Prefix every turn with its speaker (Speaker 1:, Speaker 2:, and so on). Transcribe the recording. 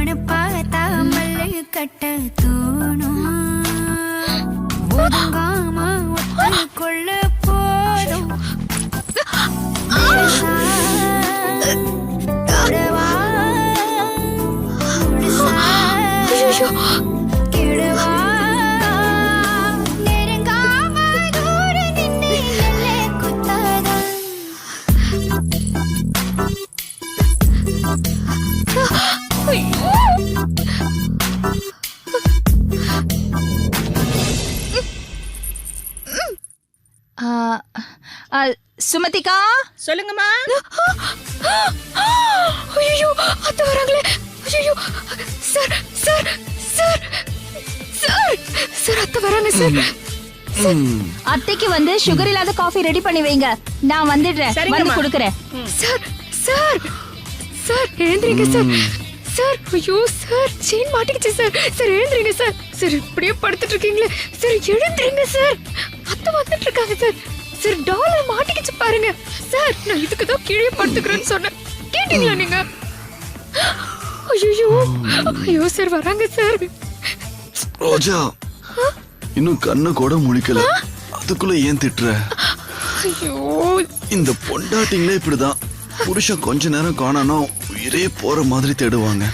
Speaker 1: உன பார்த்தா மல்லு கட்ட தோணும் ஒதுங்காம ஒத்து கொள்ள போதும் தொடவா கிடவா நெருங்காம தூர நின்று எல்லை குத்தாதா
Speaker 2: சுமதிகா,
Speaker 3: சொல்லுங்கம்மா.
Speaker 1: ஐயோ அத்தை வராங்களே. ஐயோ sir sir sir sir sir அத்தை வராங்க சார்.
Speaker 2: அத்தைக்கு வந்து சுகர் இல்லாத காஃபி ரெடி பண்ணி வைங்க. நான் வந்துடுறேன், வந்து குடுக்குறேன்.
Speaker 1: சார் சார் சார் எழுந்திரிங்க சார். சார் ஐயோ சார் செயின் மாட்டிக்கிச்சு சார். சார் எழுந்திரிங்க சார். சார் இப்படியே படுத்துட்டு இருக்கீங்களே சார், எழுந்திரிங்க சார். அத்தை வந்துட்டு இருக்காங்க சார். சார் டாலர் மாட்டிக்கிச்சு பாருங்க சார். நான் இதுக்கு தான் கீழே படுத்துக்கிறேன்னு சொன்னேன், கேட்டீங்களா நீங்க? ஐயோ ஐயோ சார் வராங்க சார்.
Speaker 4: ரோஜா, இன்னும் கண்ணு கூட முழிக்கல, அதுக்குள்ள ஏன் திட்டுற?
Speaker 1: ஐயோ
Speaker 4: இந்த பொண்டாட்டிங்களே இப்படிதான். புருஷன் கொஞ்ச நேரம் காணணும் உயிரே போற மாதிரி தேடுவாங்க.